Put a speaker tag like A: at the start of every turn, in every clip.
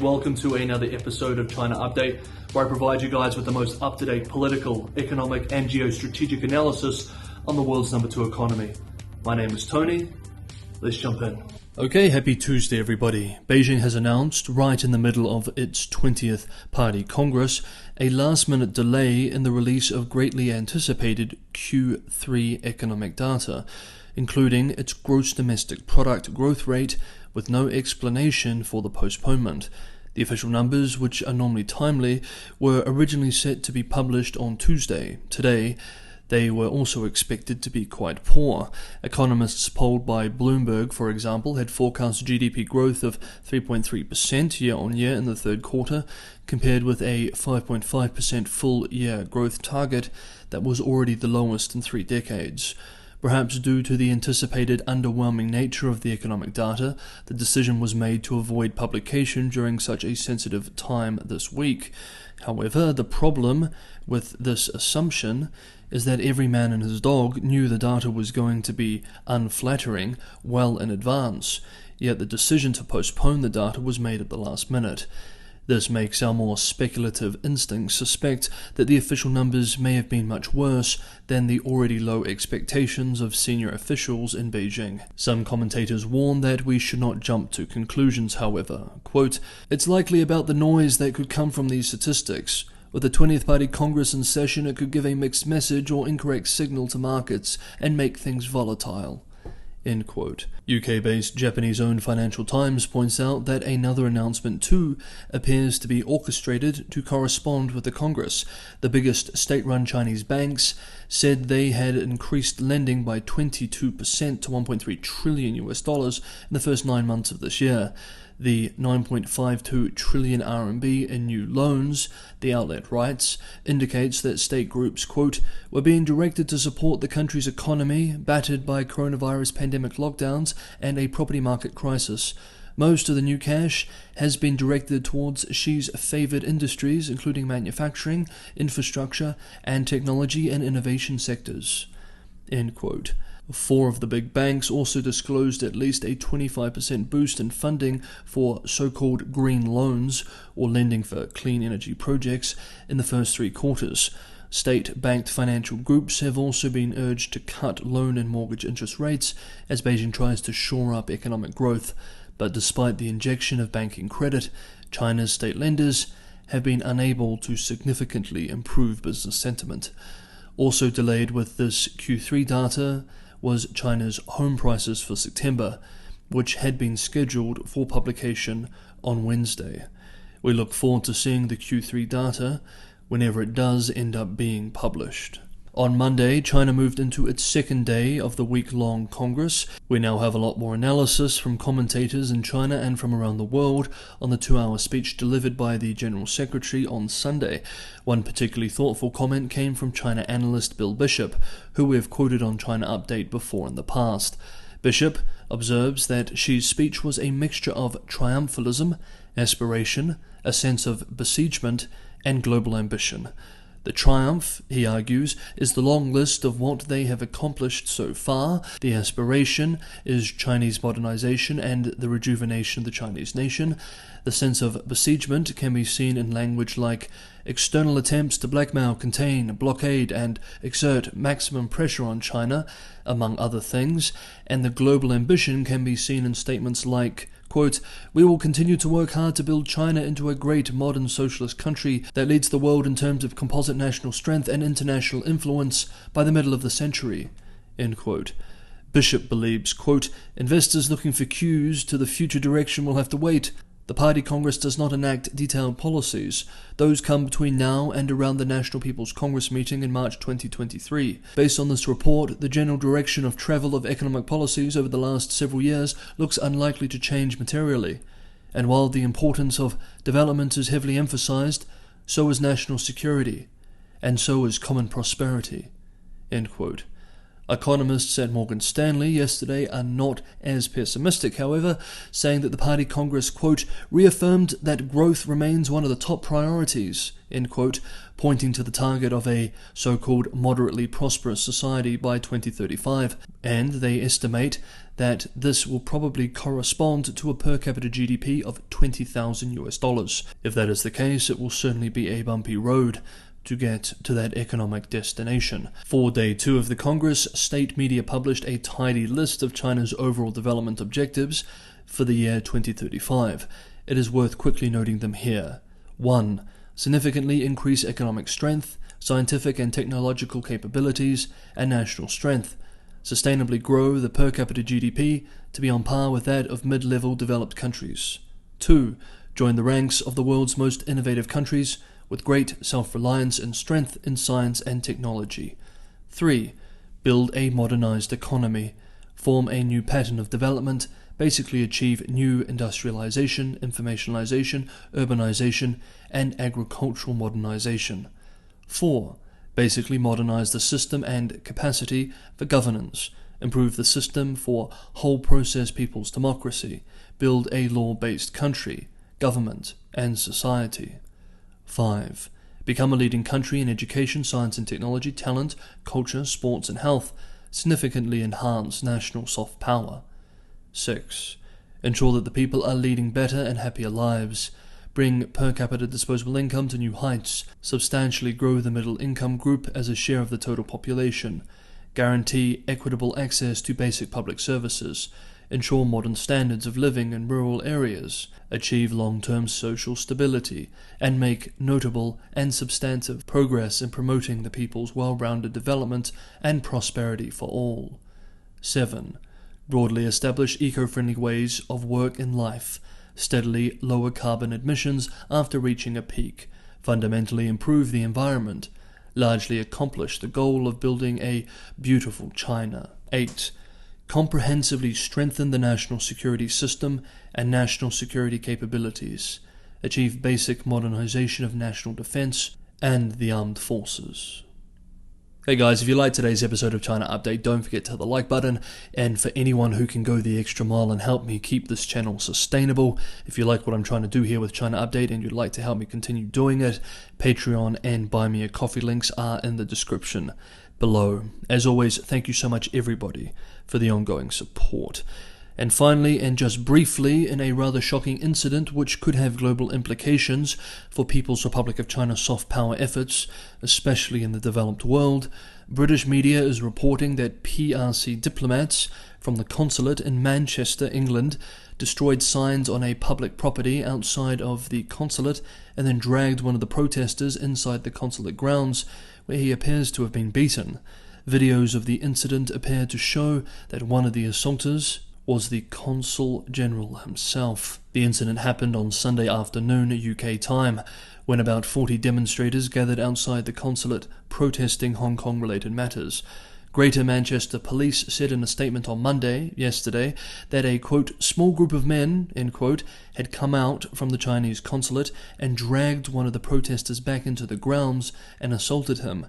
A: Welcome to another episode of China Update, where I provide you guys with the most up-to-date political, economic and geostrategic analysis on the world's number 2 economy. My name is Tony. Let's jump in. Okay, happy Tuesday everybody. Beijing has announced, right in the middle of its 20th Party Congress, a last-minute delay in the release of greatly anticipated Q3 economic data, including its gross domestic product growth rate, with no explanation for the postponement. The official numbers, which are normally timely, were originally set to be published on Tuesday. Today, they were also expected to be quite poor. Economists polled by Bloomberg, for example, had forecast GDP growth of 3.3% year-on-year in the third quarter, compared with a 5.5% full-year growth target that was already the lowest in 3 decades. Perhaps due to the anticipated underwhelming nature of the economic data, the decision was made to avoid publication during such a sensitive time this week. However, the problem with this assumption is that every man and his dog knew the data was going to be unflattering well in advance, yet the decision to postpone the data was made at the last minute. This makes our more speculative instincts suspect that the official numbers may have been much worse than the already low expectations of senior officials in Beijing. Some commentators warn that we should not jump to conclusions, however. Quote, "It's likely about the noise that could come from these statistics. With the 20th Party Congress in session, it could give a mixed message or incorrect signal to markets and make things volatile." End quote. UK-based Japanese-owned Financial Times points out that another announcement too appears to be orchestrated to correspond with the Congress. The biggest state-run Chinese banks said they had increased lending by 22% to $1.3 trillion in the first 9 months of this year. The 9.52 trillion RMB in new loans, the outlet writes, indicates that state groups, quote, were being directed to support the country's economy, battered by coronavirus pandemic lockdowns and a property market crisis. Most of the new cash has been directed towards Xi's favored industries, including manufacturing, infrastructure, and technology and innovation sectors. End quote. 4 of the big banks also disclosed at least a 25% boost in funding for so-called green loans, or lending for clean energy projects, in the first 3 quarters. State-backed financial groups have also been urged to cut loan and mortgage interest rates as Beijing tries to shore up economic growth. But despite the injection of banking credit, China's state lenders have been unable to significantly improve business sentiment. Also delayed with this Q3 data was China's home prices for September, which had been scheduled for publication on Wednesday. We look forward to seeing the Q3 data whenever it does end up being published. On Monday, China moved into its second day of the week-long Congress. We now have a lot more analysis from commentators in China and from around the world on the 2-hour speech delivered by the General Secretary on Sunday. One particularly thoughtful comment came from China analyst Bill Bishop, who we have quoted on China Update before in the past. Bishop observes that Xi's speech was a mixture of triumphalism, aspiration, a sense of besiegement, and global ambition. The triumph, he argues, is the long list of what they have accomplished so far. The aspiration is Chinese modernization and the rejuvenation of the Chinese nation. The sense of besiegement can be seen in language like external attempts to blackmail, contain, blockade, and exert maximum pressure on China, among other things. And the global ambition can be seen in statements like, quote, "We will continue to work hard to build China into a great modern socialist country that leads the world in terms of composite national strength and international influence by the middle of the century." End quote. Bishop believes, quote, "Investors looking for cues to the future direction will have to wait. The Party Congress does not enact detailed policies. Those come between now and around the National People's Congress meeting in March 2023. Based on this report, the general direction of travel of economic policies over the last several years looks unlikely to change materially. And while the importance of development is heavily emphasized, so is national security, and so is common prosperity." End quote. Economists at Morgan Stanley yesterday are not as pessimistic, however, saying that the party Congress, quote, reaffirmed that growth remains one of the top priorities, end quote, pointing to the target of a so-called moderately prosperous society by 2035, and they estimate that this will probably correspond to a per capita GDP of $20,000. If that is the case, it will certainly be a bumpy road to get to that economic destination. For day 2 of the Congress, state media published a tidy list of China's overall development objectives for the year 2035. It is worth quickly noting them here. 1. Significantly increase economic strength, scientific and technological capabilities, and national strength. Sustainably grow the per capita GDP to be on par with that of mid-level developed countries. 2. Join the ranks of the world's most innovative countries with great self-reliance and strength in science and technology. 3. Build a modernized economy. Form a new pattern of development, basically achieve new industrialization, informationalization, urbanization, and agricultural modernization. 4. Basically modernize the system and capacity for governance. Improve the system for whole process people's democracy. Build a law-based country, government, and society. 5. Become a leading country in education, science and technology, talent, culture, sports and health. Significantly enhance national soft power. 6. Ensure that the people are leading better and happier lives. Bring per capita disposable income to new heights. Substantially grow the middle income group as a share of the total population. Guarantee equitable access to basic public services. Ensure modern standards of living in rural areas, achieve long-term social stability, and make notable and substantive progress in promoting the people's well-rounded development and prosperity for all. 7. Broadly establish eco-friendly ways of work and life, steadily lower carbon emissions after reaching a peak, fundamentally improve the environment, largely accomplish the goal of building a beautiful China. 8. Comprehensively strengthen the national security system and national security capabilities, achieve basic modernization of national defense and the armed forces. Hey guys, if you liked today's episode of China Update, don't forget to hit the like button, and for anyone who can go the extra mile and help me keep this channel sustainable, if you like what I'm trying to do here with China Update and you'd like to help me continue doing it, Patreon and Buy Me a Coffee links are in the description below. As always, thank you so much everybody for the ongoing support. And finally, and just briefly, in a rather shocking incident which could have global implications for People's Republic of China's soft power efforts, especially in the developed world, British media is reporting that PRC diplomats from the consulate in Manchester, England, destroyed signs on a public property outside of the consulate and then dragged one of the protesters inside the consulate grounds, where he appears to have been beaten. Videos of the incident appear to show that one of the assaulters was the Consul General himself. The incident happened on Sunday afternoon UK time, when about 40 demonstrators gathered outside the consulate protesting Hong Kong-related matters. Greater Manchester Police said in a statement on yesterday, that a, quote, small group of men, end quote, had come out from the Chinese consulate and dragged one of the protesters back into the grounds and assaulted him.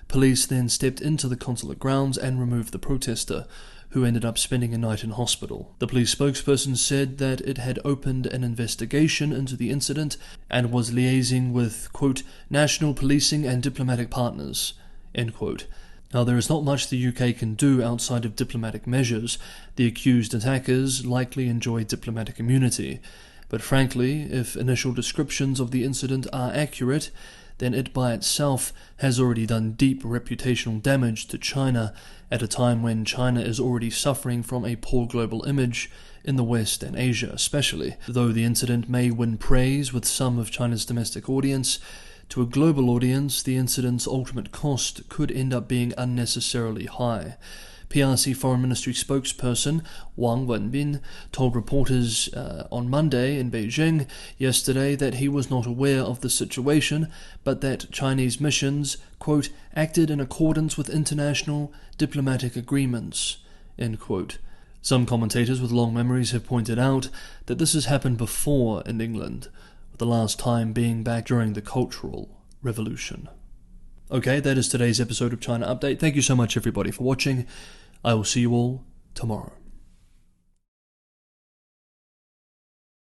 A: Police then stepped into the consulate grounds and removed the protester, who ended up spending a night in hospital. The police spokesperson said that it had opened an investigation into the incident and was liaising with, quote, national policing and diplomatic partners, end quote. Now, there is not much the UK can do outside of diplomatic measures. The accused attackers likely enjoy diplomatic immunity. But frankly, if initial descriptions of the incident are accurate, then it by itself has already done deep reputational damage to China at a time when China is already suffering from a poor global image in the West and Asia especially. Though the incident may win praise with some of China's domestic audience, to a global audience, the incident's ultimate cost could end up being unnecessarily high. PRC Foreign Ministry spokesperson Wang Wenbin told reporters on Monday in Beijing yesterday that he was not aware of the situation, but that Chinese missions, quote, acted in accordance with international diplomatic agreements, end quote. Some commentators with long memories have pointed out that this has happened before in England, with the last time being back during the Cultural Revolution. Okay, that is today's episode of China Update. Thank you so much, everybody, for watching. I will see you all tomorrow.